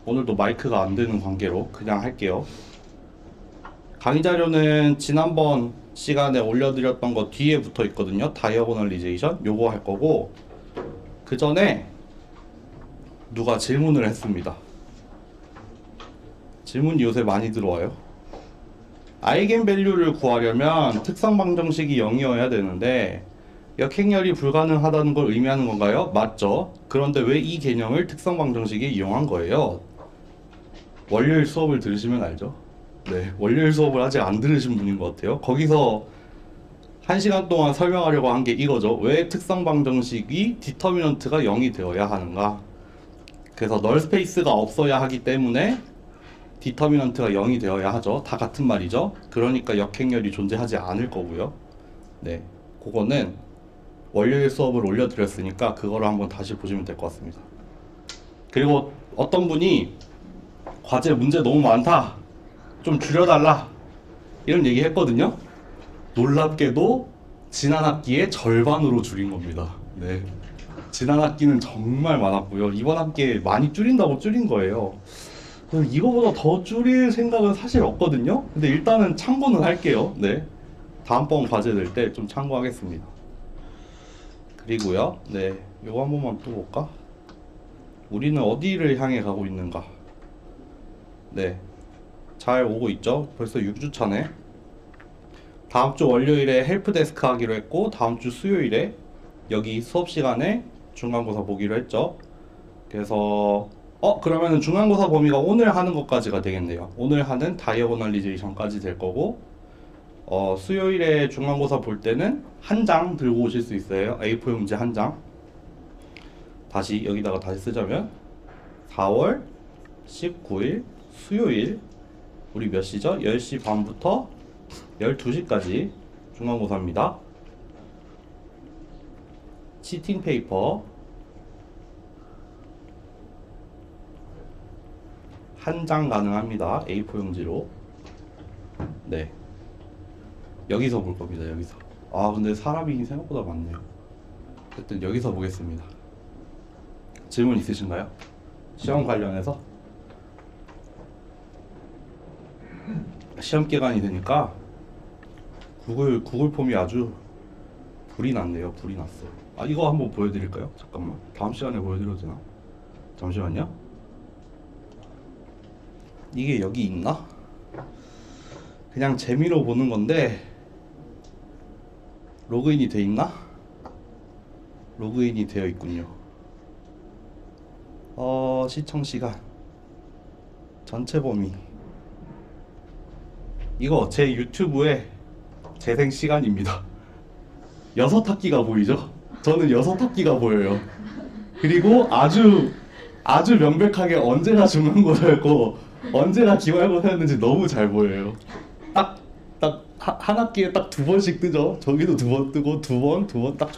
오늘도 마이크가 안 되는 관계로 그냥 할게요. 강의 자료는 지난번 시간에 올려드렸던 거 뒤에 붙어 있거든요. 다이어고널리제이션 요거 할 거고, 그 전에 누가 질문을 했습니다. 질문이 요새 많이 들어와요. 아이겐밸류를 구하려면 특성 방정식이 0이어야 되는데 역행열이 불가능하다는 걸 의미하는 건가요? 맞죠. 그런데 왜 이 개념을 특성 방정식에 이용한 거예요? 월요일 수업을 들으시면 알죠. 네, 월요일 수업을 아직 안 들으신 분인 것 같아요. 거기서 1시간 동안 설명하려고 한 게 이거죠. 왜 특성 방정식이 디터미넌트가 0이 되어야 하는가? 그래서 널 스페이스가 없어야 하기 때문에 디터미넌트가 0이 되어야 하죠. 다 같은 말이죠. 그러니까 역행열이 존재하지 않을 거고요. 네, 그거는 월요일 수업을 올려드렸으니까 그거를 한번 다시 보시면 될 것 같습니다. 그리고 어떤 분이 과제 문제 너무 많다, 좀 줄여달라, 이런 얘기 했거든요. 놀랍게도 지난 학기의 절반으로 줄인 겁니다. 네, 지난 학기는 정말 많았고요. 이번 학기에 많이 줄인다고 줄인 거예요. 이거보다 더 줄일 생각은 사실 없거든요. 근데 일단은 참고는 할게요. 네, 다음번 과제 낼 때 좀 참고하겠습니다. 그리고요, 네, 이거 한 번만 또 볼까? 우리는 어디를 향해 가고 있는가? 네, 잘 오고 있죠? 벌써 6주차네. 다음 주 월요일에 헬프데스크 하기로 했고, 다음 주 수요일에 여기 수업 시간에 중간고사 보기로 했죠. 그래서 그러면은 중간고사 범위가 오늘 하는 것까지가 되겠네요. 오늘 하는 다이어고널리제이션까지 될 거고, 수요일에 중간고사 볼 때는 한 장 들고 오실 수 있어요. A4 용지 한 장. 다시 여기다가 다시 쓰자면 4월 19일 수요일, 우리 몇 시죠? 10시 반부터 12시까지 중간고사입니다. 치팅 페이퍼 한 장 가능합니다. A4 용지로. 네, 여기서 볼 겁니다. 여기서. 근데 사람이 생각보다 많네요. 어쨌든 여기서 보겠습니다. 질문 있으신가요? 시험 관련해서? 시험 기간이 되니까 구글 폼이 아주 불이 났네요. 불이 났어. 이거 한번 보여드릴까요? 잠깐만. 다음 시간에 보여드려도 되나? 잠시만요. 이게 여기 있나? 그냥 재미로 보는 건데 로그인이 돼 있나? 로그인이 되어 있군요. 시청 시간 전체 범위, 이거 제 유튜브에 재생 시간입니다. 6학기가 보이죠? 저는 6학기가 보여요. 그리고 아주 명백하게 언제가 중간고사였고 언제가 기말고사였는지 너무 잘 보여요. 한 학기에 딱 2번씩 뜨죠. 저기도 2번 뜨고 2번 딱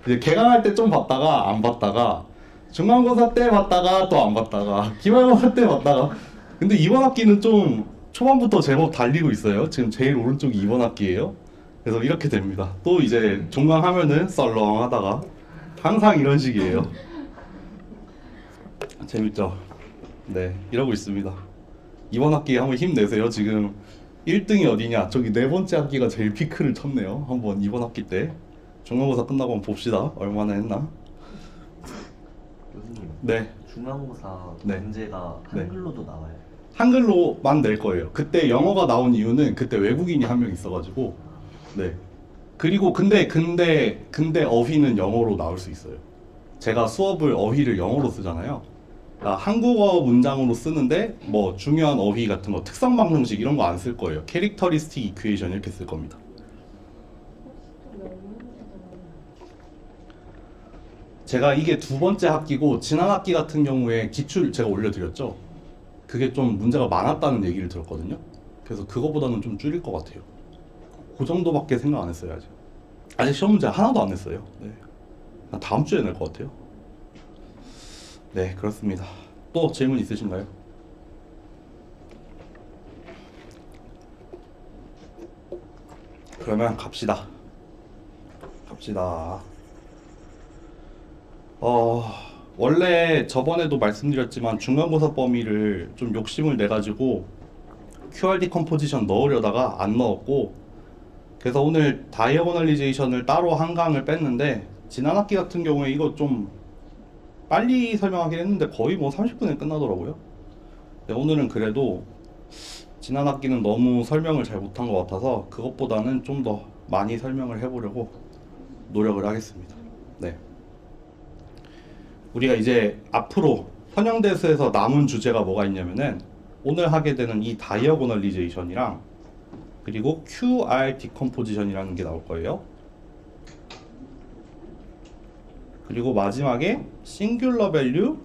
이제 개강할 때 좀 봤다가 안 봤다가, 중간고사 때 봤다가 또 안 봤다가, 기말고사 때 봤다가. 근데 이번 학기는 좀 초반부터 제법 달리고 있어요. 지금 제일 오른쪽이 이번 학기예요. 그래서 이렇게 됩니다. 또 이제 종강하면은 썰렁하다가 항상 이런 식이에요. 재밌죠? 네, 이러고 있습니다. 이번 학기에 한번 힘내세요. 지금 1등이 어디냐? 저기 네 번째 학기가 제일 피크를 쳤네요. 한번 이번 학기 때 중간고사 끝나고 한번 봅시다. 얼마나 했나? 교수님, 네, 중간고사 네. 문제가 네. 한글로도 나와요. 한글로만 낼 거예요. 그때 영어가 나온 이유는 그때 외국인이 한 명 있어가지고. 네. 그리고 근데 어휘는 영어로 나올 수 있어요. 제가 수업을 어휘를 영어로 쓰잖아요. 한국어 문장으로 쓰는데 뭐 중요한 어휘 같은 거, 특성 방정식 이런 거 안 쓸 거예요. 캐릭터리스틱 이퀘이션 이렇게 쓸 겁니다. 제가 이게 2번째 학기고, 지난 학기 같은 경우에 기출 제가 올려드렸죠. 그게 좀 문제가 많았다는 얘기를 들었거든요. 그래서 그거보다는 좀 줄일 것 같아요. 그 정도밖에 생각 안 했어요. 아직 시험 문제 하나도 안 냈어요. 네. 다음 주에 낼 것 같아요. 네, 그렇습니다. 또 질문 있으신가요? 그러면 갑시다. 원래 저번에도 말씀드렸지만 중간고사 범위를 좀 욕심을 내가지고 QRD 컴포지션 넣으려다가 안 넣었고, 그래서 오늘 다이어고널리제이션을 따로 한 강을 뺐는데, 지난 학기 같은 경우에 이거 좀 빨리 설명하긴 했는데 거의 뭐 30분에 끝나더라고요. 근데 오늘은 그래도 지난 학기는 너무 설명을 잘 못한 것 같아서 그것보다는 좀 더 많이 설명을 해보려고 노력을 하겠습니다. 네. 우리가 이제 앞으로 선형대수에서 남은 주제가 뭐가 있냐면은 오늘 하게 되는 이 다이어고널리제이션이랑 그리고 QR 디컴포지션이라는 게 나올 거예요. 그리고 마지막에 싱귤러 밸류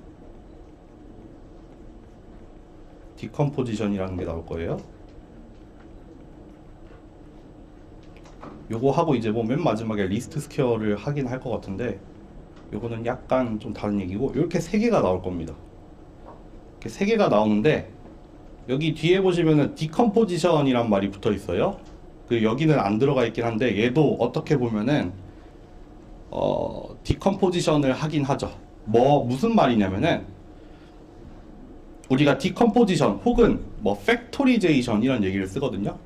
디컴포지션이라는 게 나올 거예요. 요거 하고 이제 뭐 맨 마지막에 리스트 스퀘어를 하긴 할 것 같은데, 요거는 약간 좀 다른 얘기고, 이렇게 세 개가 나올 겁니다. 이렇게 세 개가 나오는데, 여기 뒤에 보시면은 디컴포지션이란 말이 붙어 있어요. 그 여기는 안 들어가 있긴 한데, 얘도 어떻게 보면은 디컴포지션을 하긴 하죠. 무슨 말이냐면은 우리가 디컴포지션 혹은 뭐 팩토리제이션 이런 얘기를 쓰거든요.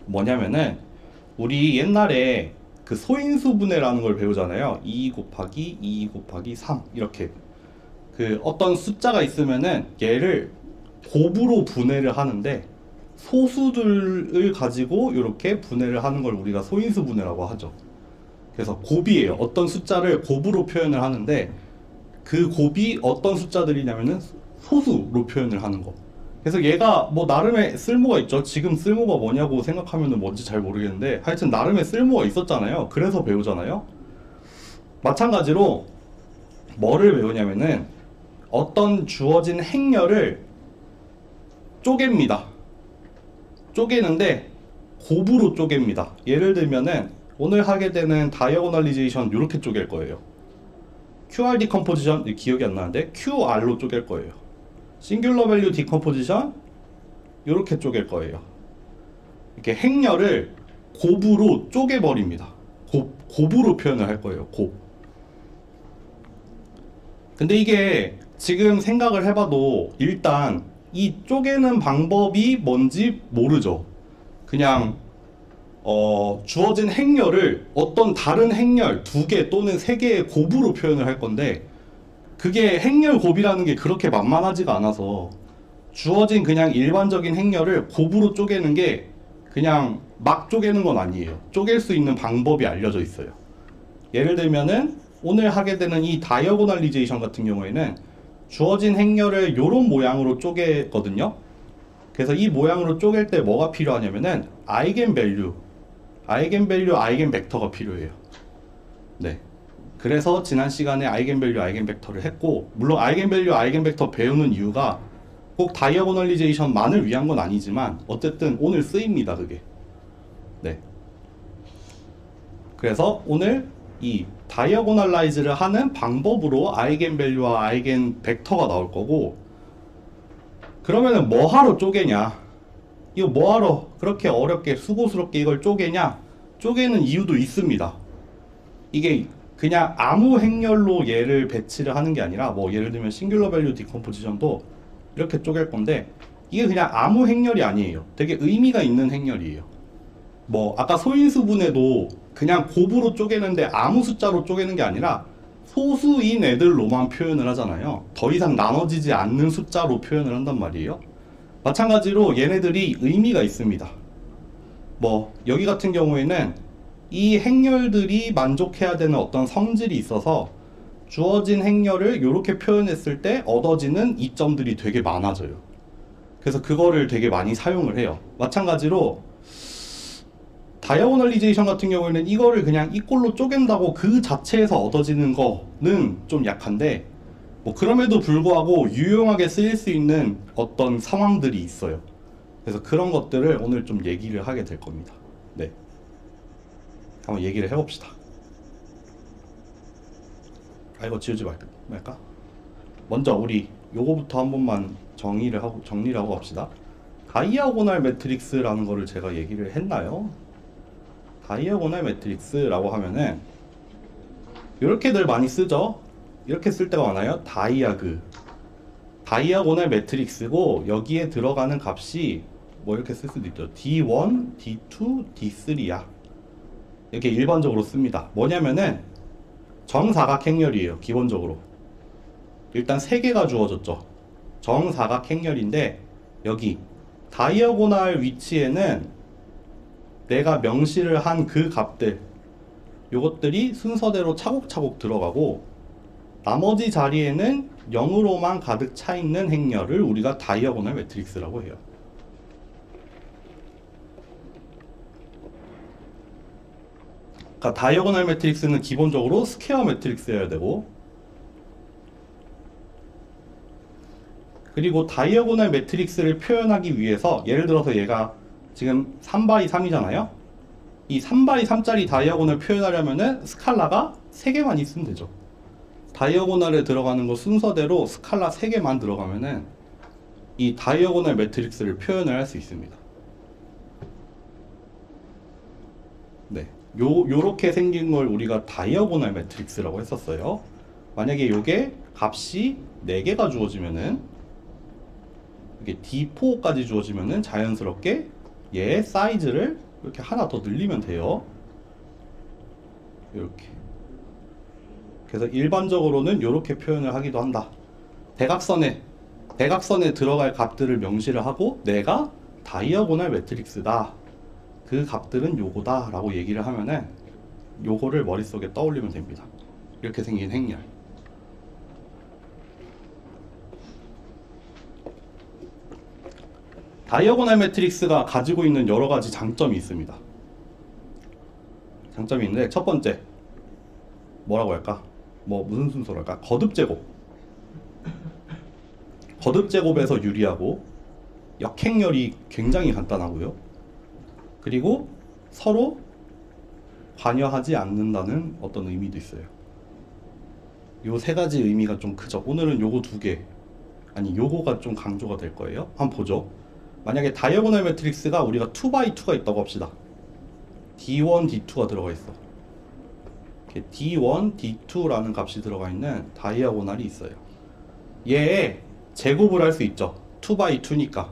뭐냐면은 우리 옛날에 그 소인수 분해라는 걸 배우잖아요. 2 곱하기 2 곱하기 3 이렇게 그 어떤 숫자가 있으면은 얘를 곱으로 분해를 하는데 소수들을 가지고 이렇게 분해를 하는 걸 우리가 소인수 분해라고 하죠. 그래서 곱이에요. 어떤 숫자를 곱으로 표현을 하는데 그 곱이 어떤 숫자들이냐면은 소수로 표현을 하는 거. 그래서 얘가 뭐 나름의 쓸모가 있죠. 지금 쓸모가 뭐냐고 생각하면은 뭔지 잘 모르겠는데 하여튼 나름의 쓸모가 있었잖아요. 그래서 배우잖아요. 마찬가지로 뭐를 배우냐면은 어떤 주어진 행렬을 쪼갭니다. 쪼개는데 곱으로 쪼갭니다. 예를 들면은 오늘 하게 되는 다이어고널리제이션 이렇게 쪼갤 거예요. QR 디컴포지션 기억이 안 나는데 QR로 쪼갤 거예요. 싱귤러 밸류 디컴포지션 이렇게 쪼갤 거예요. 이렇게 행렬을 곱으로 쪼개버립니다. 곱으로 표현을 할 거예요. 곱. 근데 이게 지금 생각을 해봐도 일단 이 쪼개는 방법이 뭔지 모르죠. 그냥 주어진 행렬을 어떤 다른 행렬 2개 또는 3개의 곱으로 표현을 할 건데, 그게 행렬 곱이라는 게 그렇게 만만하지가 않아서 주어진 그냥 일반적인 행렬을 곱으로 쪼개는 게 그냥 막 쪼개는 건 아니에요. 쪼갤 수 있는 방법이 알려져 있어요. 예를 들면은 오늘 하게 되는 이 다이어고널리제이션 같은 경우에는 주어진 행렬을 이런 모양으로 쪼개거든요. 그래서 이 모양으로 쪼갤 때 뭐가 필요하냐면은 아이겐밸류, 아이겐벡터가 필요해요. 네. 그래서 지난 시간에 아이겐밸류, 아이겐벡터를 했고, 물론 아이겐밸류, 아이겐벡터 배우는 이유가 꼭 다이어고널리제이션만을 위한 건 아니지만 어쨌든 오늘 쓰입니다, 그게. 네. 그래서 오늘 이 다이어고널라이즈를 하는 방법으로 아이겐밸류와 아이겐벡터가 나올 거고, 그러면은 뭐하러 쪼개냐? 이거 뭐하러 그렇게 어렵게 수고스럽게 이걸 쪼개냐? 쪼개는 이유도 있습니다. 이게 그냥 아무 행렬로 얘를 배치를 하는 게 아니라 뭐 예를 들면 싱귤러 밸류 디컴포지션도 이렇게 쪼갤 건데 이게 그냥 아무 행렬이 아니에요. 되게 의미가 있는 행렬이에요. 뭐 아까 소인수 분해도 그냥 곱으로 쪼개는데 아무 숫자로 쪼개는 게 아니라 소수인 애들로만 표현을 하잖아요. 더 이상 나눠지지 않는 숫자로 표현을 한단 말이에요. 마찬가지로 얘네들이 의미가 있습니다. 뭐 여기 같은 경우에는 이 행렬들이 만족해야 되는 어떤 성질이 있어서 주어진 행렬을 이렇게 표현했을 때 얻어지는 이점들이 되게 많아져요. 그래서 그거를 되게 많이 사용을 해요. 마찬가지로 다이어고널리제이션 같은 경우에는 이거를 그냥 이 꼴로 쪼갠다고 그 자체에서 얻어지는 거는 좀 약한데, 뭐 그럼에도 불구하고 유용하게 쓰일 수 있는 어떤 상황들이 있어요. 그래서 그런 것들을 오늘 좀 얘기를 하게 될 겁니다. 네. 한번 얘기를 해봅시다. 이거 지우지 말까? 먼저 우리 요거부터 한 번만 정리를 하고 갑시다. 다이아고널 매트릭스라는 거를 제가 얘기를 했나요? 다이아고널 매트릭스라고 하면은 이렇게들 많이 쓰죠. 이렇게 쓸 때가 많아요. 다이아고널 매트릭스고 여기에 들어가는 값이 뭐 이렇게 쓸 수도 있죠. D1, D2, D3야. 이렇게 일반적으로 씁니다. 뭐냐면은 정사각행렬이에요. 기본적으로 일단 3개가 주어졌죠. 정사각행렬인데 여기 다이아고널 위치에는 내가 명시를 한 그 값들 요것들이 순서대로 차곡차곡 들어가고 나머지 자리에는 0으로만 가득 차 있는 행렬을 우리가 다이아고널 매트릭스라고 해요. 그러니까 다이아고널 매트릭스는 기본적으로 스퀘어 매트릭스여야 되고, 그리고 다이아고널 매트릭스를 표현하기 위해서 예를 들어서 얘가 지금 3 x 3이잖아요. 이 3 x 3짜리 다이아고널 표현하려면은 스칼라가 3개만 있으면 되죠. 다이아고널에 들어가는 거 순서대로 스칼라 3개만 들어가면은 이 다이아고널 매트릭스를 표현을 할 수 있습니다. 네, 요렇게 생긴 걸 우리가 다이아고널 매트릭스라고 했었어요. 만약에 요게 값이 4개가 주어지면은 이게 D4까지 주어지면은 자연스럽게 얘의 사이즈를 이렇게 하나 더 늘리면 돼요. 이렇게. 그래서 일반적으로는 이렇게 표현을 하기도 한다. 대각선에 들어갈 값들을 명시를 하고 내가 다이아고널 매트릭스다. 그 값들은 요거다 라고 얘기를 하면은 요거를 머릿속에 떠올리면 됩니다. 이렇게 생긴 행렬. 다이아고널 매트릭스가 가지고 있는 여러 가지 장점이 있습니다. 장점이 있는데 첫 번째 뭐라고 할까? 무슨 순서로 할까? 거듭제곱에서 유리하고 역행렬이 굉장히 간단하고요. 그리고 서로 관여하지 않는다는 어떤 의미도 있어요. 요 3가지 의미가 좀 크죠. 오늘은 요거 2개, 아니 요거가 좀 강조가 될 거예요. 한번 보죠. 만약에 다이아고널 매트릭스가 우리가 2x2가 있다고 합시다. D1, D2가 들어가 있어. 이렇게 D1, D2라는 값이 들어가 있는 다이아고널이 있어요. 얘에 제곱을 할 수 있죠. 2x2니까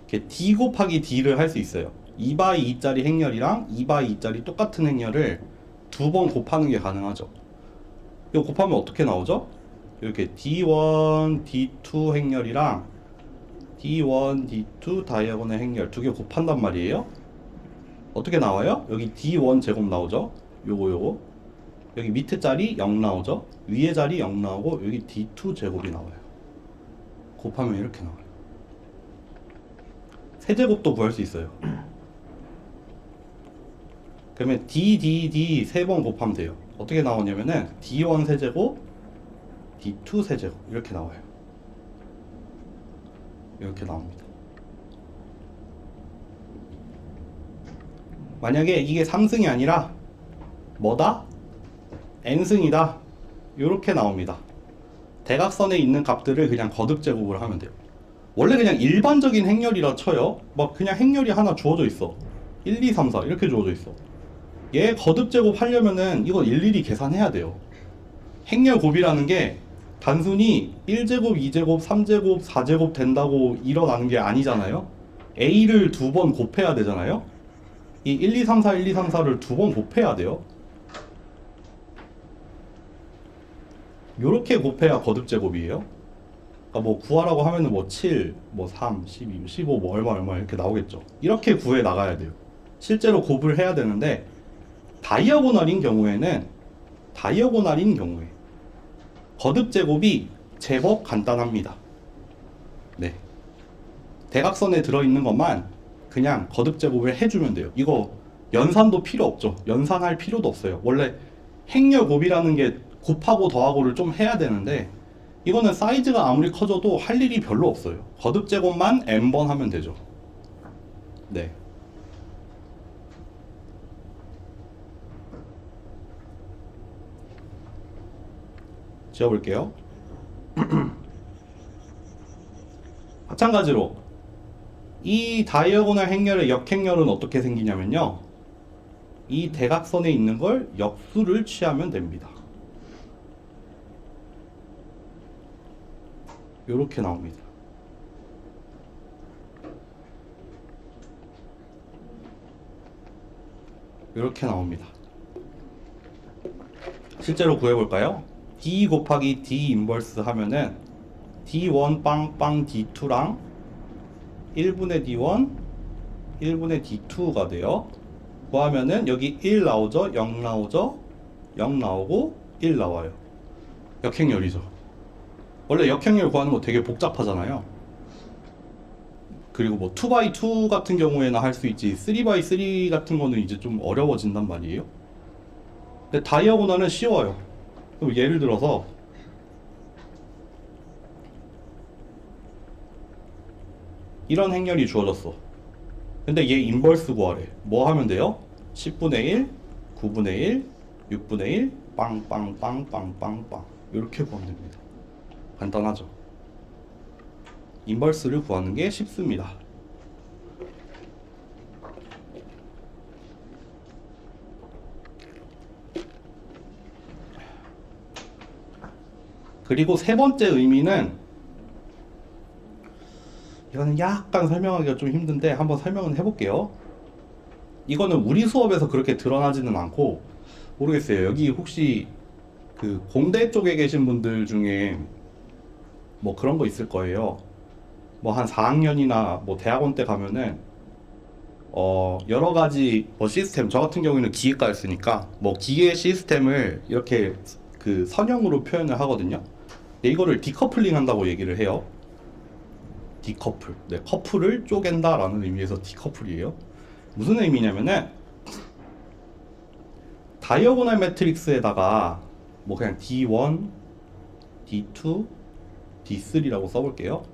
이렇게 D 곱하기 D를 할 수 있어요. 2x2짜리 행렬이랑 2x2짜리 똑같은 행렬을 2번 곱하는 게 가능하죠. 이거 곱하면 어떻게 나오죠? 이렇게 D1, D2 행렬이랑 D1, D2 다이아고널 행렬 2개 곱한단 말이에요. 어떻게 나와요? 여기 D1 제곱 나오죠? 요거 여기 밑에 자리 0 나오죠? 위에 자리 0 나오고 여기 D2 제곱이 나와요. 곱하면 이렇게 나와요. 세제곱도 구할 수 있어요. 그러면 D 3번 곱하면 돼요. 어떻게 나오냐면은 D1 세제곱, D2 세제곱 이렇게 나와요. 이렇게 나옵니다. 만약에 이게 3승이 아니라 뭐다? n승이다. 이렇게 나옵니다. 대각선에 있는 값들을 그냥 거듭제곱을 하면 돼요. 원래 그냥 일반적인 행렬이라 쳐요. 막 그냥 행렬이 하나 주어져 있어. 1, 2, 3, 4 이렇게 주어져 있어. 얘 거듭제곱 하려면은 이거 일일이 계산해야 돼요. 행렬 곱이라는 게 단순히 1제곱, 2제곱, 3제곱, 4제곱 된다고 일어나는 게 아니잖아요. A를 2번 곱해야 되잖아요. 이 1, 2, 3, 4, 1, 2, 3, 4를 2번 곱해야 돼요. 요렇게 곱해야 거듭제곱이에요. 그러니까 구하라고 하면은 7, 3, 12, 15 얼마 이렇게 나오겠죠. 이렇게 구해 나가야 돼요. 실제로 곱을 해야 되는데 다이아고널인 경우에 거듭제곱이 제법 간단합니다. 네. 대각선에 들어있는 것만 그냥 거듭제곱을 해주면 돼요. 이거 연산도 필요 없죠. 연산할 필요도 없어요. 원래 행렬 곱이라는 게 곱하고 더하고를 좀 해야 되는데 이거는 사이즈가 아무리 커져도 할 일이 별로 없어요. 거듭제곱만 n번 하면 되죠. 네. 지워볼게요. 마찬가지로 이 다이아고널 행렬의 역행렬은 어떻게 생기냐면요. 이 대각선에 있는 걸 역수를 취하면 됩니다. 요렇게 나옵니다. 요렇게 나옵니다. 실제로 구해볼까요? D 곱하기 D 인버스 하면은 D1 빵빵 D2랑 1분의 D1 1분의 D2가 돼요. 구하면은 여기 1 나오죠? 0 나오죠? 0 나오고 1 나와요. 역행열이죠. 원래 역행열 구하는 거 되게 복잡하잖아요. 그리고 뭐 2x2 같은 경우에는 할 수 있지 3x3 같은 거는 이제 좀 어려워진단 말이에요. 근데 다이아고널은 쉬워요. 그럼 예를 들어서 이런 행렬이 주어졌어. 근데 얘 인버스 구하래. 뭐 하면 돼요? 10분의 1, 9분의 1, 6분의 1, 빵빵빵빵빵빵 이렇게 구하면 됩니다. 간단하죠? 인버스를 구하는 게 쉽습니다. 그리고 세 번째 의미는 이거는 약간 설명하기가 좀 힘든데 한번 설명은 해볼게요. 이거는 우리 수업에서 그렇게 드러나지는 않고 모르겠어요. 여기 혹시 그 공대 쪽에 계신 분들 중에 뭐 그런 거 있을 거예요. 뭐 한 4학년이나 뭐 대학원 때 가면은 여러 가지 뭐 시스템, 저 같은 경우에는 기계과였으니까 뭐 기계 시스템을 이렇게 그 선형으로 표현을 하거든요. 근데 이거를 디커플링 한다고 얘기를 해요. 디커플. 네, 커플을 쪼갠다라는 의미에서 디커플이에요. 무슨 의미냐면은 다이어고널 매트릭스에다가 뭐 그냥 D1, D2, D3라고 써볼게요.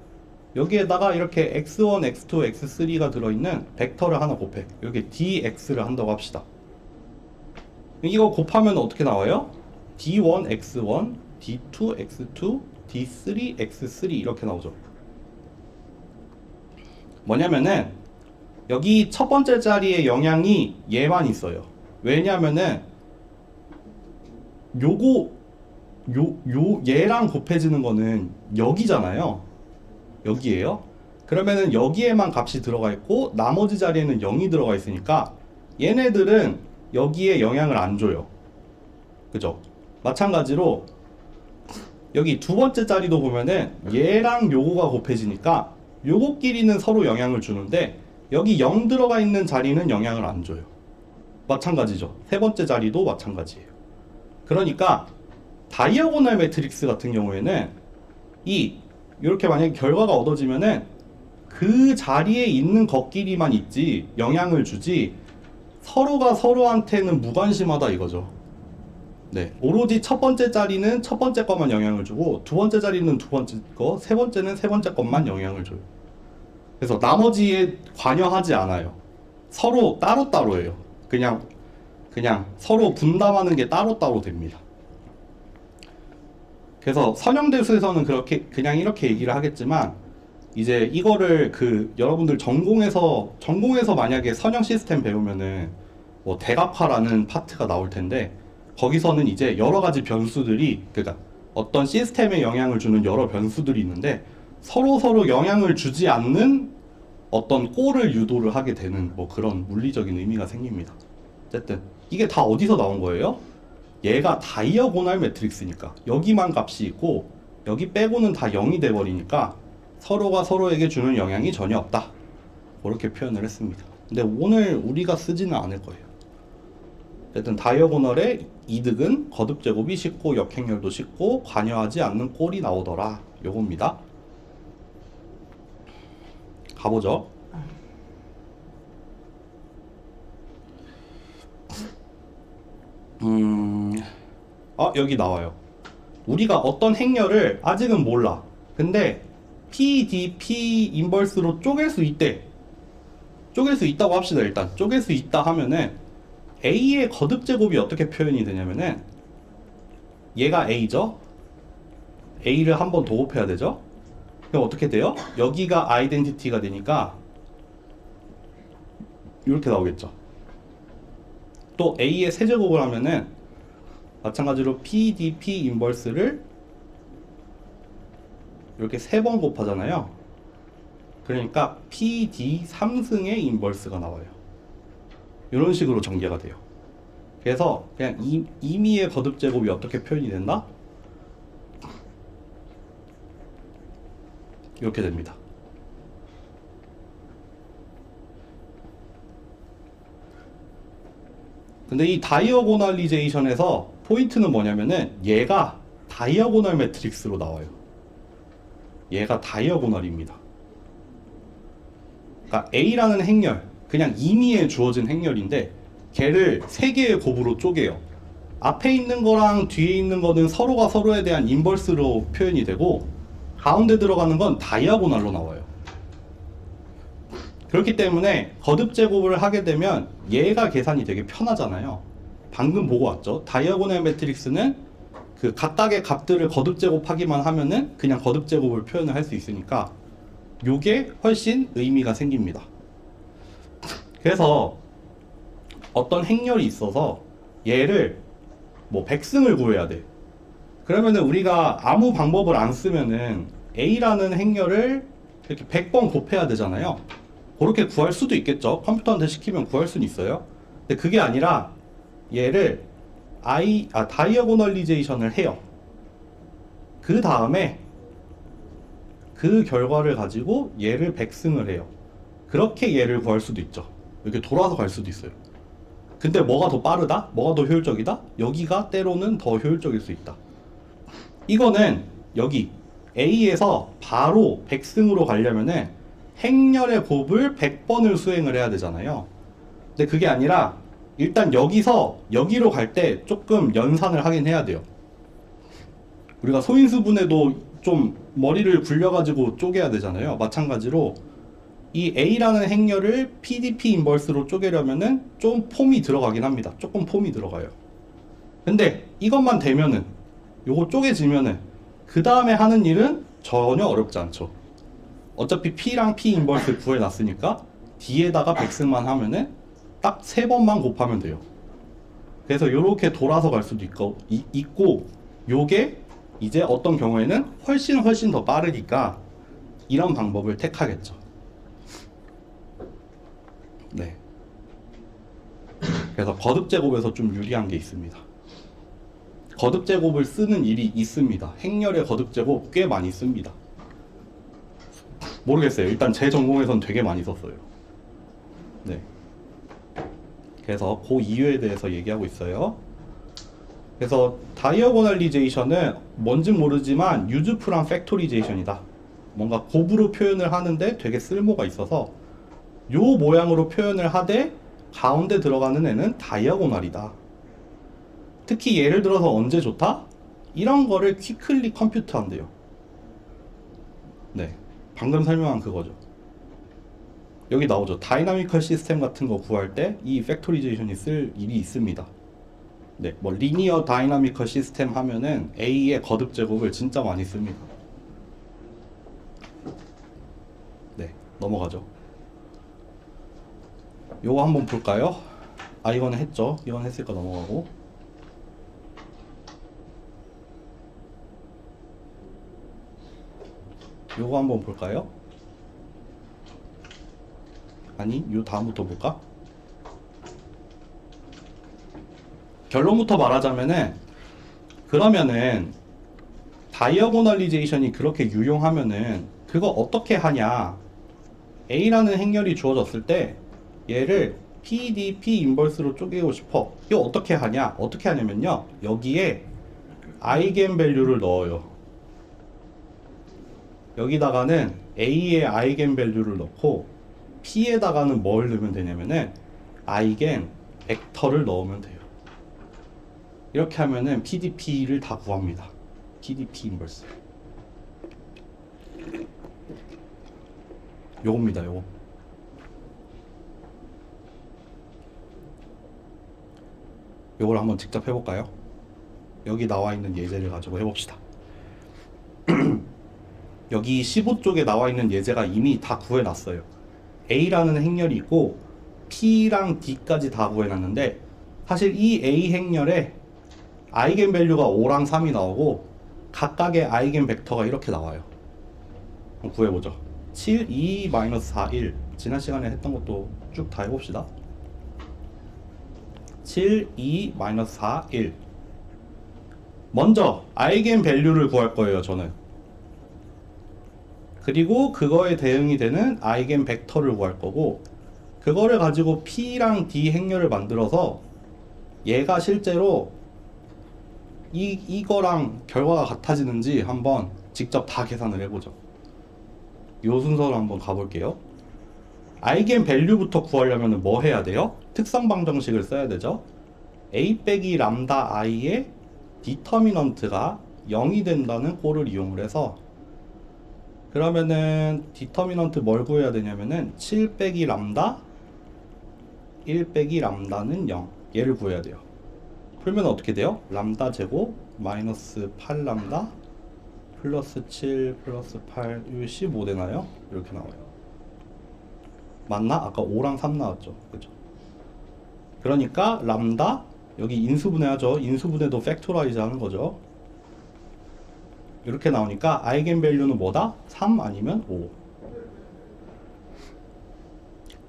여기에다가 이렇게 X1, X2, X3가 들어있는 벡터를 하나 곱해. 여기 DX를 한다고 합시다. 이거 곱하면 어떻게 나와요? D1, X1, D2, X2, D3, X3 이렇게 나오죠. 뭐냐면은 여기 첫 번째 자리에 영향이 얘만 있어요. 왜냐면은 요거 얘랑 곱해지는 거는 여기잖아요. 여기에요. 그러면은 여기에만 값이 들어가 있고 나머지 자리에는 0이 들어가 있으니까 얘네들은 여기에 영향을 안 줘요. 그죠? 마찬가지로 여기 두 번째 자리도 보면은 얘랑 요거가 곱해지니까 요거끼리는 서로 영향을 주는데 여기 0 들어가 있는 자리는 영향을 안 줘요. 마찬가지죠. 세 번째 자리도 마찬가지예요. 그러니까 다이아고널 매트릭스 같은 경우에는 이렇게 만약에 결과가 얻어지면은 그 자리에 있는 것끼리만 있지 영향을 주지 서로가 서로한테는 무관심하다 이거죠. 네, 오로지 첫 번째 자리는 첫 번째 것만 영향을 주고 두 번째 자리는 두 번째 거, 세 번째는 세 번째 것만 영향을 줘요. 그래서 나머지에 관여하지 않아요. 서로 따로따로예요. 그냥 서로 분담하는 게 따로따로 됩니다. 그래서 선형대수에서는 그렇게 그냥 이렇게 얘기를 하겠지만 이제 이거를 그 여러분들 전공에서 만약에 선형 시스템 배우면은 뭐 대각화라는 파트가 나올 텐데 거기서는 이제 여러 가지 변수들이 그러니까 어떤 시스템에 영향을 주는 여러 변수들이 있는데 서로 영향을 주지 않는 어떤 꼴을 유도를 하게 되는 뭐 그런 물리적인 의미가 생깁니다. 어쨌든 이게 다 어디서 나온 거예요? 얘가 다이어고널 매트릭스니까 여기만 값이 있고 여기 빼고는 다 0이 돼버리니까 서로가 서로에게 주는 영향이 전혀 없다. 그렇게 표현을 했습니다. 근데 오늘 우리가 쓰지는 않을 거예요. 어쨌든 다이어고널의 이득은 거듭 제곱이 쉽고 역행열도 쉽고 관여하지 않는 꼴이 나오더라. 요겁니다. 가보죠. 여기 나와요. 우리가 어떤 행렬을 아직은 몰라. 근데 PDP 인버스로 쪼갤 수 있대. 쪼갤 수 있다고 합시다. 일단 쪼갤 수 있다 하면은 A의 거듭 제곱이 어떻게 표현이 되냐면은 얘가 A죠. A를 한 번 더 곱해야 되죠. 그럼 어떻게 돼요? 여기가 아이덴티티가 되니까 이렇게 나오겠죠. 또 A의 세제곱을 하면은 마찬가지로 PDP 인버스를 이렇게 3번 곱하잖아요. 그러니까 PD 3승의 인버스가 나와요. 이런 식으로 전개가 돼요. 그래서 그냥 임의의 거듭 제곱이 어떻게 표현이 된다? 이렇게 됩니다. 근데 이 다이어고널리제이션에서 포인트는 뭐냐면은 얘가 다이어고널 매트릭스로 나와요. 얘가 다이어고널입니다. 그러니까 A라는 행렬, 그냥 임의에 주어진 행렬인데 걔를 3개의 곱으로 쪼개요. 앞에 있는 거랑 뒤에 있는 거는 서로가 서로에 대한 인버스로 표현이 되고 가운데 들어가는 건 다이아고널로 나와요. 그렇기 때문에 거듭 제곱을 하게 되면 얘가 계산이 되게 편하잖아요. 방금 보고 왔죠. 다이아고널 매트릭스는 그 각각의 값들을 거듭 제곱하기만 하면은 그냥 거듭 제곱을 표현을 할 수 있으니까 요게 훨씬 의미가 생깁니다. 그래서 어떤 행렬이 있어서 얘를 뭐 100승을 구해야 돼. 그러면은 우리가 아무 방법을 안 쓰면은 A라는 행렬을 이렇게 100번 곱해야 되잖아요. 그렇게 구할 수도 있겠죠. 컴퓨터한테 시키면 구할 수는 있어요. 근데 그게 아니라 얘를 다이어고널리제이션을 해요. 그 다음에 그 결과를 가지고 얘를 100승을 해요. 그렇게 얘를 구할 수도 있죠. 이렇게 돌아서 갈 수도 있어요. 근데 뭐가 더 빠르다? 뭐가 더 효율적이다? 여기가 때로는 더 효율적일 수 있다. 이거는 여기 A에서 바로 100승으로 가려면은 행렬의 곱을 100번을 수행을 해야 되잖아요. 근데 그게 아니라 일단 여기서 여기로 갈 때 조금 연산을 하긴 해야 돼요. 우리가 소인수분해도 좀 머리를 굴려가지고 쪼개야 되잖아요. 마찬가지로 이 A라는 행렬을 PDP 인버스로 쪼개려면은 좀 폼이 들어가긴 합니다. 조금 폼이 들어가요. 근데 이것만 되면은 요거 쪼개지면은 그 다음에 하는 일은 전혀 어렵지 않죠. 어차피 P랑 P 인버스 구해놨으니까 D에다가 100승만 하면은 딱 3번만 곱하면 돼요. 그래서 요렇게 돌아서 갈 수도 있고 요게 이제 어떤 경우에는 훨씬 더 빠르니까 이런 방법을 택하겠죠. 네. 그래서 거듭 제곱에서 좀 유리한 게 있습니다. 거듭 제곱을 쓰는 일이 있습니다. 행렬의 거듭 제곱 꽤 많이 씁니다. 모르겠어요. 일단 제 전공에선 되게 많이 썼어요. 네. 그래서 그 이유에 대해서 얘기하고 있어요. 그래서 다이어고널리제이션은 뭔진 모르지만 유즈풀한 팩토리제이션이다. 뭔가 곱으로 표현을 하는데 되게 쓸모가 있어서 요 모양으로 표현을 하되 가운데 들어가는 애는 다이어고널이다. 특히 예를 들어서 언제 좋다? 이런 거를 퀵클리 컴퓨트 한대요. 네, 방금 설명한 그거죠. 여기 나오죠. 다이나미컬 시스템 같은 거 구할 때 이 팩토리제이션이 쓸 일이 있습니다. 네, 뭐 리니어 다이나미컬 시스템 하면은 A의 거듭 제곱을 진짜 많이 씁니다. 네, 넘어가죠. 요거 한번 볼까요? 이거는 했죠. 이건 했으니까 넘어가고. 요거 한번 볼까요? 아니, 요 다음부터 볼까? 결론부터 말하자면은 그러면은 다이어고널리제이션이 그렇게 유용하면은 그거 어떻게 하냐? A라는 행렬이 주어졌을 때 얘를 PDP 인버스로 쪼개고 싶어. 이거 어떻게 하냐? 어떻게 하냐면요. 여기에 아이겐 밸류를 넣어요. 여기다가는 A의 아이겐 밸류를 넣고 P에다가는 뭘 넣으면 되냐면은 아이겐 벡터를 넣으면 돼요. 이렇게 하면은 PDP를 다 구합니다. PDP 인버스. 요겁니다, 요거. 요걸 한번 직접 해볼까요? 여기 나와 있는 예제를 가지고 해봅시다. 여기 15쪽에 나와 있는 예제가 이미 다 구해놨어요. A라는 행렬이 있고 P랑 D까지 다 구해놨는데 사실 이 A 행렬에 아이겐 밸류가 5랑 3이 나오고 각각의 아이겐 벡터가 이렇게 나와요. 구해보죠. 7, 2, 마이너스 4, 1. 지난 시간에 했던 것도 쭉 다 해봅시다. 7, 2, 마이너스 4, 1. 먼저 아이겐 밸류를 구할 거예요, 저는. 그리고 그거에 대응이 되는 아이겐 벡터를 구할 거고, 그거를 가지고 P랑 D 행렬을 만들어서 얘가 실제로 이거랑 결과가 같아지는지 한번 직접 다 계산을 해보죠. 요 순서로 한번 가볼게요. 아이겐 밸류부터 구하려면 뭐 해야 돼요? 특성 방정식을 써야 되죠. a 빼기 람다 i의 디터미넌트가 0이 된다는 꼴을 이용을 해서, 그러면은 디터미넌트 뭘 구해야 되냐면은 7 빼기 람다 1 빼기 람다는 0, 얘를 구해야 돼요. 풀면 어떻게 돼요? 람다 제곱 마이너스 8 람다 플러스 7 플러스 8, 15 되나요? 이렇게 나와요. 맞나? 아까 5랑 3 나왔죠. 그죠? 그러니까 람다, 여기 인수분해 하죠. 인수분해도 팩토라이즈 하는 거죠. 이렇게 나오니까 아이겐 밸류는 뭐다? 3 아니면 5.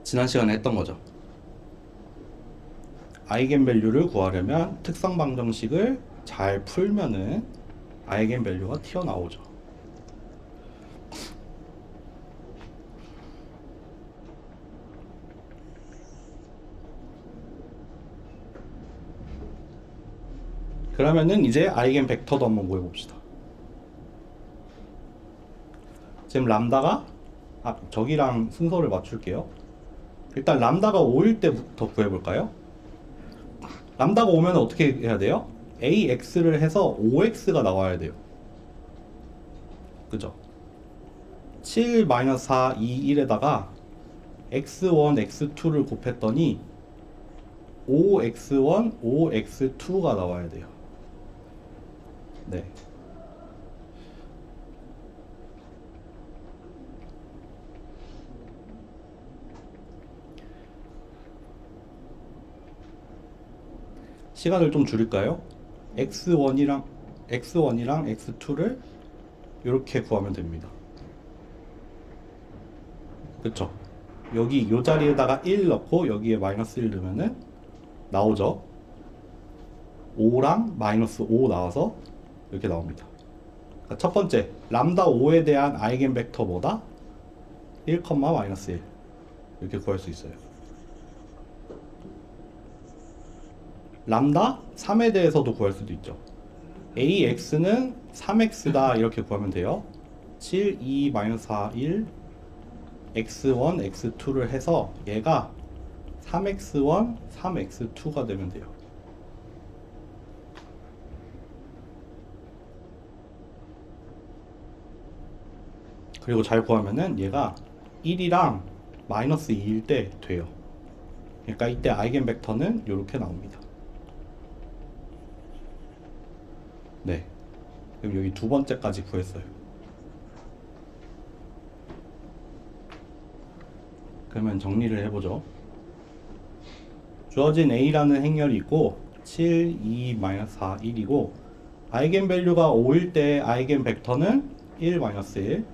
지난 시간에 했던 거죠. 아이겐 밸류를 구하려면 특성 방정식을 잘 풀면은 아이겐 밸류가 튀어나오죠. 그러면은 이제 아이겐 벡터도 한번 구해봅시다. 지금 람다가 저기랑 순서를 맞출게요. 일단 람다가 5일 때부터 구해볼까요? 람다가 오면 어떻게 해야 돼요? AX를 해서 5X가 나와야 돼요. 그죠? 7, 4, 2, 1에다가 X1, X2를 곱했더니 5X1, 5X2가 나와야 돼요. 네. 시간을 좀 줄일까요? X1이랑 X2를 이렇게 구하면 됩니다. 그쵸? 여기 요 자리에다가 1 넣고 여기에 마이너스 1 넣으면은 나오죠? 5랑 마이너스 5 나와서 이렇게 나옵니다. 그러니까 첫 번째, 람다 5에 대한 아이겐 벡터 뭐다? 1, 마이너스 1. 이렇게 구할 수 있어요. 람다 3에 대해서도 구할 수도 있죠. AX는 3X다 이렇게 구하면 돼요. 7, 2, 마이너스 4, 1 X1, X2를 해서 얘가 3X1, 3X2가 되면 돼요. 그리고 잘 구하면은 얘가 1이랑 마이너스 2일 때 돼요. 그러니까 이때 아이겐 벡터는 이렇게 나옵니다. 네. 그럼 여기 두 번째까지 구했어요. 그러면 정리를 해보죠. 주어진 A라는 행렬이 있고 7, 2, 4, 1이고 아이겐 밸류가 5일 때 아이겐 벡터는 1, 1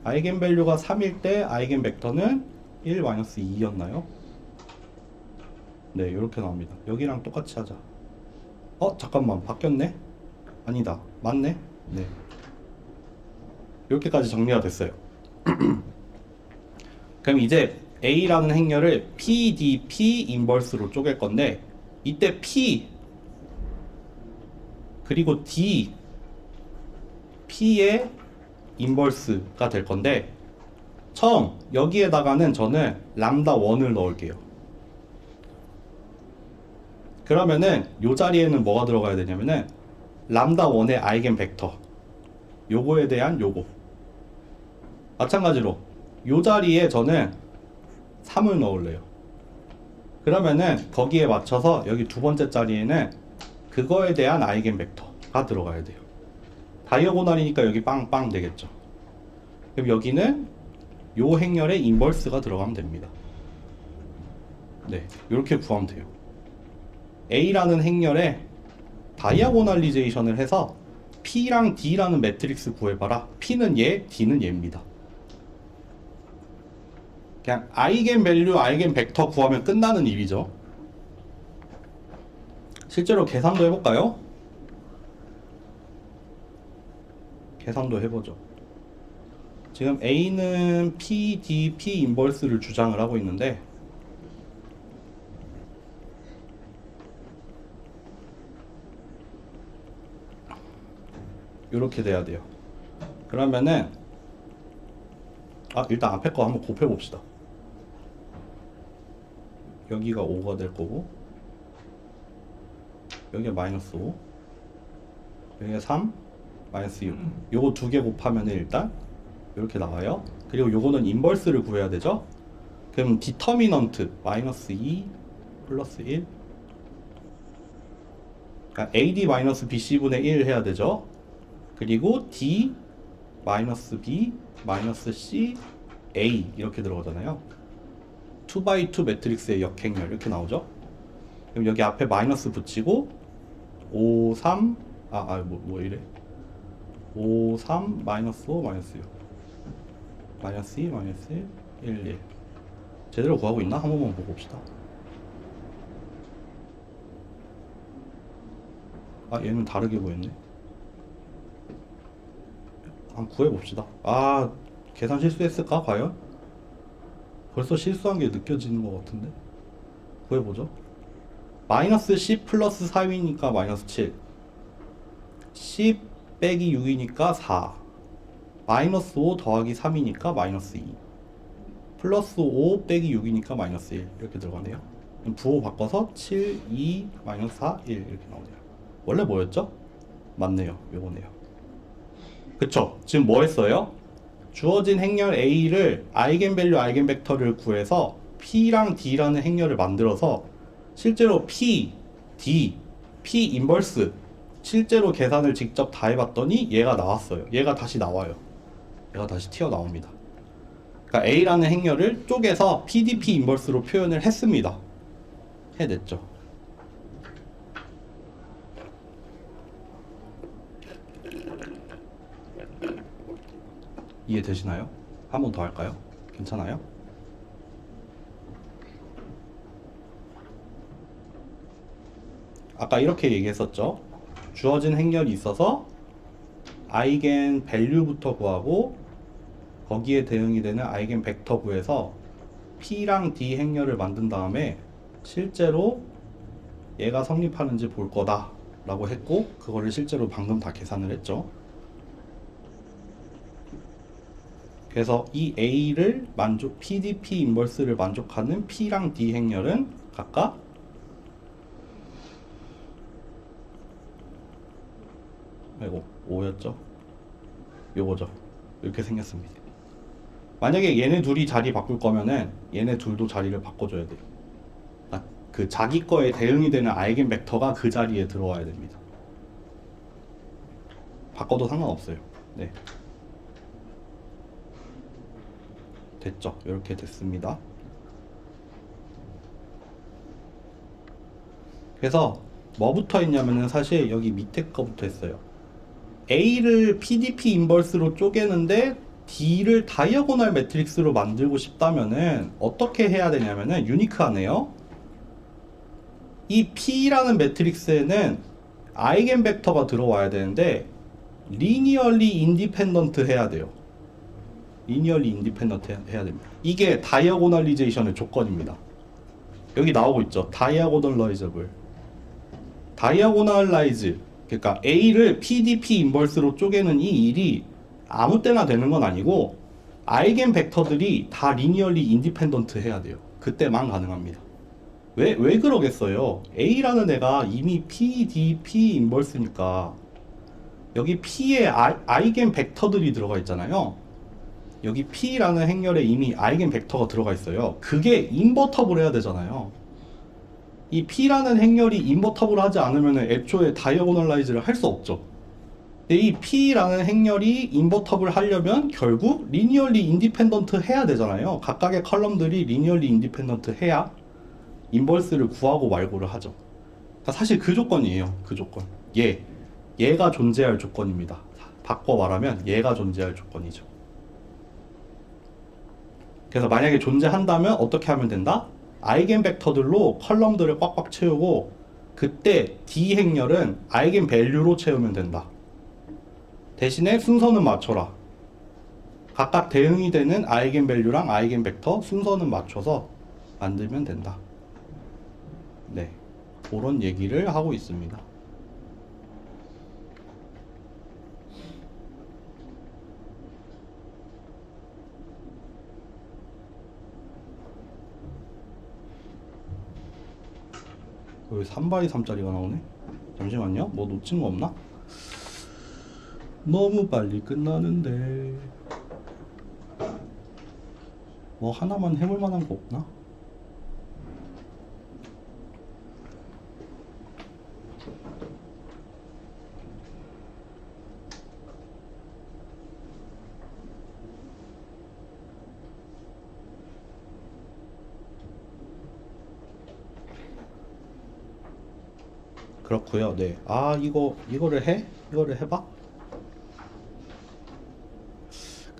아이겐 밸류가 3일 때 아이겐 벡터는 1, 2였나요? 네, 이렇게 나옵니다. 여기랑 똑같이 하자. 잠깐만, 바뀌었네? 아니다, 맞네? 네. 이렇게까지 정리가 됐어요. 그럼 이제 A라는 행렬을 PDP 인버스로 쪼갤 건데, 이때 P 그리고 D, P의 인버스가 될 건데, 처음 여기에다가는 저는 람다 1을 넣을게요. 그러면은 요 자리에는 뭐가 들어가야 되냐면은 람다 1의 아이겐 벡터, 요거에 대한 요거. 마찬가지로 요 자리에 저는 3을 넣을래요. 그러면은 거기에 맞춰서 여기 두 번째 자리에는 그거에 대한 아이겐 벡터가 들어가야 돼요. 다이어고널이니까 여기 빵빵 되겠죠. 그럼 여기는 요 행렬에 인버스가 들어가면 됩니다. 네, 이렇게 구하면 돼요. A라는 행렬에 다이아고널리제이션을 해서 P랑 D라는 매트릭스 구해봐라. P는 얘, D는 얘입니다. 그냥 아이겐 밸류, 아이겐 벡터 구하면 끝나는 일이죠. 실제로 계산도 해볼까요? 계산도 해보죠. 지금 A는 P, D, P 인버스를 주장을 하고 있는데 이렇게 돼야 돼요. 그러면은 일단 앞에 거 한번 곱해 봅시다. 여기가 5가 될 거고 여기가 마이너스 5, 여기가 3, 마이너스 6. 요거 두 개 곱하면 일단 이렇게 나와요. 그리고 요거는 인버스를 구해야 되죠. 그럼 디터미넌트 마이너스 2 플러스 1, 그러니까 AD 마이너스 BC분의 1 해야 되죠. 그리고 D 마이너스 B 마이너스 C A 이렇게 들어가잖아요. 2x2 매트릭스의 역행렬 이렇게 나오죠. 그럼 여기 앞에 마이너스 붙이고 5, 3 뭐 이래 5, 3 마이너스 5 마이너스 6 마이너스 2 마이너스 1 1 1 제대로 구하고 있나? 한 번만 보고 봅시다. 얘는 다르게 보였네. 한번 구해봅시다. 계산 실수했을까 과연? 벌써 실수한 게 느껴지는 것 같은데. 구해보죠. 마이너스 10 플러스 4이니까 마이너스 7, 10 빼기 6이니까 4, 마이너스 5 더하기 3이니까 마이너스 2, 플러스 5 빼기 6이니까 마이너스 1 이렇게 들어가네요. 부호 바꿔서 7, 2, 마이너스 4, 1 이렇게 나오네요. 원래 뭐였죠? 맞네요. 요거네요. 그쵸? 지금 뭐 했어요? 주어진 행렬 A를 아이겐밸류 아이겐벡터를 구해서 P랑 D라는 행렬을 만들어서 실제로 P, D, P 인버스 실제로 계산을 직접 다 해봤더니 얘가 나왔어요. 얘가 다시 나와요. 얘가 다시 튀어나옵니다. 그러니까 A라는 행렬을 쪼개서 PDP 인버스로 표현을 했습니다. 해냈죠. 이해되시나요? 한 번 더 할까요? 괜찮아요? 아까 이렇게 얘기했었죠. 주어진 행렬이 있어서 아이겐 밸류부터 구하고 거기에 대응이 되는 아이겐 벡터 구해서 P랑 D 행렬을 만든 다음에 실제로 얘가 성립하는지 볼 거다 라고 했고, 그거를 실제로 방금 다 계산을 했죠. 그래서 이 A를 PDP 인버스를 만족하는 P랑 D 행렬은 각각 아이고 5였죠. 요거죠. 이렇게 생겼습니다. 만약에 얘네 둘이 자리 바꿀 거면은 얘네 둘도 자리를 바꿔줘야 돼요. 그 자기 거에 대응이 되는 아이겐 벡터가 그 자리에 들어와야 됩니다. 바꿔도 상관없어요. 네. 됐죠? 이렇게 됐습니다. 그래서 뭐부터 했냐면은 사실 여기 밑에 거부터 했어요. A를 PDP 인버스로 쪼개는데 D를 다이어고널 매트릭스로 만들고 싶다면은 어떻게 해야 되냐면은 유니크하네요. 이 P라는 매트릭스에는 아이겐 벡터가 들어와야 되는데 리니얼리 인디펜던트 해야 돼요. 리니얼리 인디펜던트 해야 됩니다. 이게 다이어고널리제이션의 조건입니다. 여기 나오고 있죠. 다이어고널라이저블. 다이어고널라이즈, 그러니까 A를 PDP 인버스로 쪼개는 이 일이 아무 때나 되는 건 아니고 아이겐 벡터들이 다 리니얼리 인디펜던트 해야 돼요. 그때만 가능합니다. 왜 그러겠어요? A라는 애가 이미 PDP 인버스니까 여기 P에 아이겐 벡터들이 들어가 있잖아요. 여기 P라는 행렬에 이미 아이겐 벡터가 들어가 있어요. 그게 인버터블 해야 되잖아요. 이 P라는 행렬이 인버터블 하지 않으면 애초에 다이어고널라이즈를 할 수 없죠. 근데 이 P라는 행렬이 인버터블 하려면 결국 리니얼리 인디펜던트 해야 되잖아요. 각각의 컬럼들이 리니얼리 인디펜던트 해야 인버스를 구하고 말고를 하죠. 그러니까 사실 그 조건이에요. 그 조건. 얘가 존재할 조건입니다. 바꿔 말하면 얘가 존재할 조건이죠. 그래서 만약에 존재한다면 어떻게 하면 된다? 아이겐 벡터들로 컬럼들을 꽉꽉 채우고 그때 D 행렬은 아이겐 밸류로 채우면 된다. 대신에 순서는 맞춰라. 각각 대응이 되는 아이겐 밸류랑 아이겐 벡터 순서는 맞춰서 만들면 된다. 네, 그런 얘기를 하고 있습니다. 왜 3x3짜리가 나오네? 잠시만요. 뭐 놓친 거 없나? 너무 빨리 끝나는데 뭐 하나만 해볼 만한 거 없나? 그렇고요. 네. 아, 이거를 해? 이거를 해봐?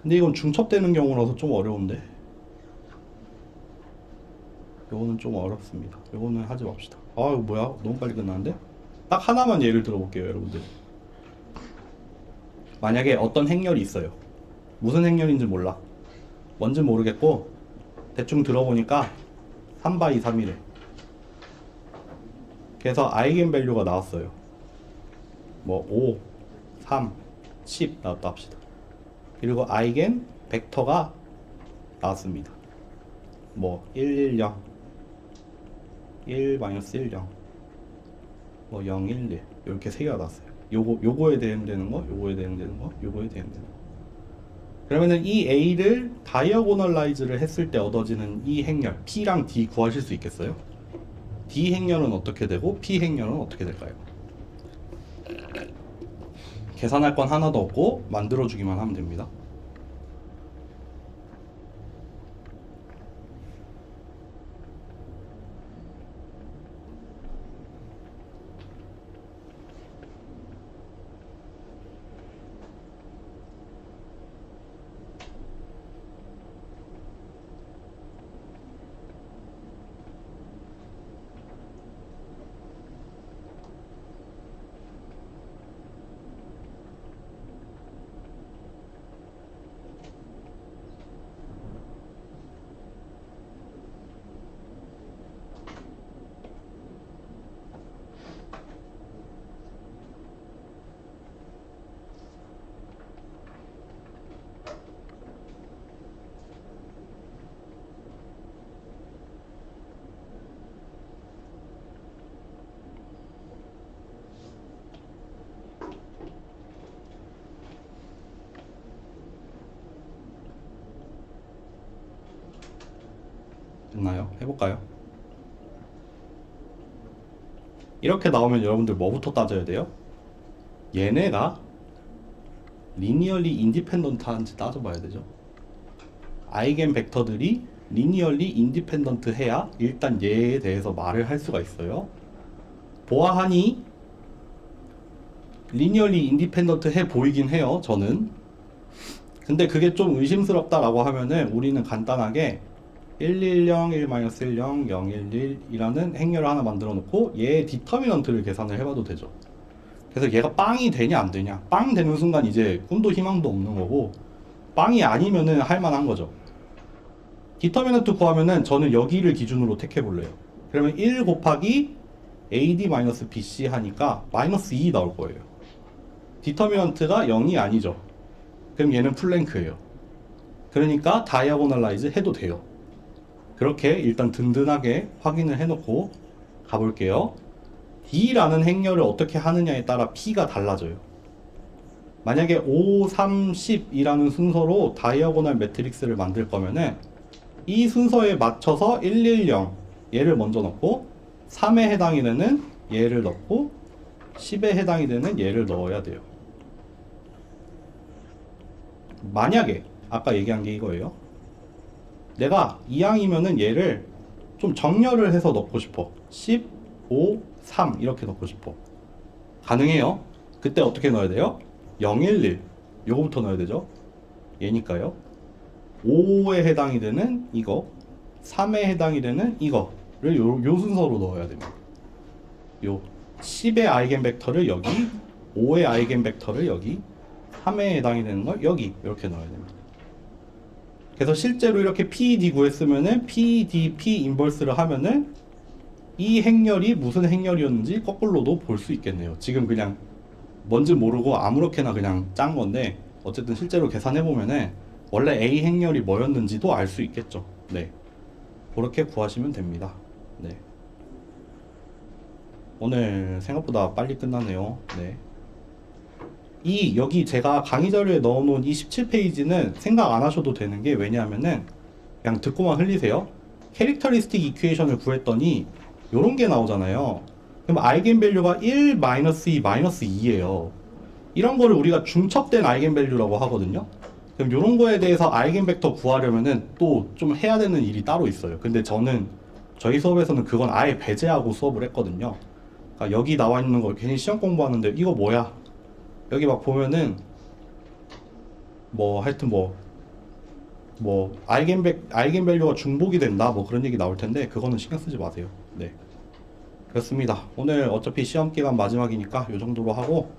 근데 이건 중첩되는 경우라서 좀 어려운데. 요거는 좀 어렵습니다. 요거는 하지 맙시다. 아, 이거 뭐야? 너무 빨리 끝나는데? 딱 하나만 예를 들어볼게요, 여러분들. 만약에 어떤 행렬이 있어요. 무슨 행렬인지 몰라. 뭔지 모르겠고, 대충 들어보니까 3x 3이래. 그래서 아이겐 밸류가 나왔어요. 뭐 5, 3, 10 나왔다 합시다. 그리고 아이겐 벡터가 나왔습니다. 뭐 1, 1, 0, 1, 1, 0, 뭐 0, 1, 1 이렇게 세 개가 나왔어요. 요거에 대응되는 거, 요거에 대응되는 거, 요거에 대응되는 거. 그러면은 이 A를 다이어고널라이즈를 했을 때 얻어지는 이 행렬 P랑 D 구하실 수 있겠어요? D 행렬은 어떻게 되고 P 행렬은 어떻게 될까요? 계산할 건 하나도 없고 만들어주기만 하면 됩니다. 됐나요? 해볼까요? 이렇게 나오면 여러분들 뭐부터 따져야 돼요? 얘네가 리니얼리 인디펜던트한지 따져봐야 되죠. 아이겐 벡터들이 리니얼리 인디펜던트 해야 일단 얘에 대해서 말을 할 수가 있어요. 보아하니 리니얼리 인디펜던트 해 보이긴 해요, 저는. 근데 그게 좀 의심스럽다라고 하면은 우리는 간단하게 110, 1-10, 011 이라는 행렬을 하나 만들어 놓고 얘의 디터미넌트를 계산을 해봐도 되죠. 그래서 얘가 빵이 되냐 안 되냐, 빵 되는 순간 이제 꿈도 희망도 없는 거고, 빵이 아니면은 할만한 거죠. 디터미넌트 구하면은 저는 여기를 기준으로 택해 볼래요. 그러면 1 곱하기 AD-BC 하니까 마이너스 2 나올 거예요. 디터미넌트가 0이 아니죠. 그럼 얘는 플랭크예요. 그러니까 다이아고널라이즈 해도 돼요. 그렇게 일단 든든하게 확인을 해놓고 가볼게요. D라는 행렬을 어떻게 하느냐에 따라 P가 달라져요. 만약에 5, 3, 10이라는 순서로 다이아고널 매트릭스를 만들 거면은 이 순서에 맞춰서 110 얘를 먼저 넣고 3에 해당이 되는 얘를 넣고 10에 해당이 되는 얘를 넣어야 돼요. 만약에 아까 얘기한 게 이거예요. 내가 이항이면은 얘를 좀 정렬을 해서 넣고 싶어. 10, 5, 3 이렇게 넣고 싶어. 가능해요. 그때 어떻게 넣어야 돼요? 0, 1, 1 요거부터 넣어야 되죠. 얘니까요. 5에 해당이 되는 이거, 3에 해당이 되는 이거를 요 순서로 넣어야 됩니다. 요 10의 아이겐벡터를 여기, 5의 아이겐벡터를 여기, 3에 해당이 되는 걸 여기 이렇게 넣어야 됩니다. 그래서 실제로 이렇게 PED 구했으면은 PED-P 인버스를 하면은 이 행렬이 무슨 행렬이었는지 거꾸로도 볼 수 있겠네요. 지금 그냥 뭔지 모르고 아무렇게나 그냥 짠 건데 어쨌든 실제로 계산해 보면은 원래 A 행렬이 뭐였는지도 알 수 있겠죠. 네, 그렇게 구하시면 됩니다. 네, 오늘 생각보다 빨리 끝나네요. 네. 여기 제가 강의 자료에 넣어놓은 이 17페이지는 생각 안 하셔도 되는 게 왜냐하면은 그냥 듣고만 흘리세요. 캐릭터리스틱 이퀘이션을 구했더니 요런 게 나오잖아요. 그럼 아이겐밸류가 1, -2, -2예요. 이런 거를 우리가 중첩된 아이겐밸류라고 하거든요. 그럼 요런 거에 대해서 아이겐벡터 구하려면은 또 좀 해야 되는 일이 따로 있어요. 근데 저희 수업에서는 그건 아예 배제하고 수업을 했거든요. 그러니까 여기 나와 있는 거 괜히 시험 공부하는데 이거 뭐야? 여기 막 보면은 뭐 하여튼 아이겐밸류가 중복이 된다 뭐 그런 얘기 나올 텐데 그거는 신경 쓰지 마세요. 네, 그렇습니다. 오늘 어차피 시험 기간 마지막이니까 요 정도로 하고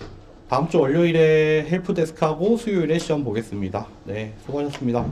다음 주 월요일에 헬프데스크 하고 수요일에 시험 보겠습니다. 네, 수고하셨습니다.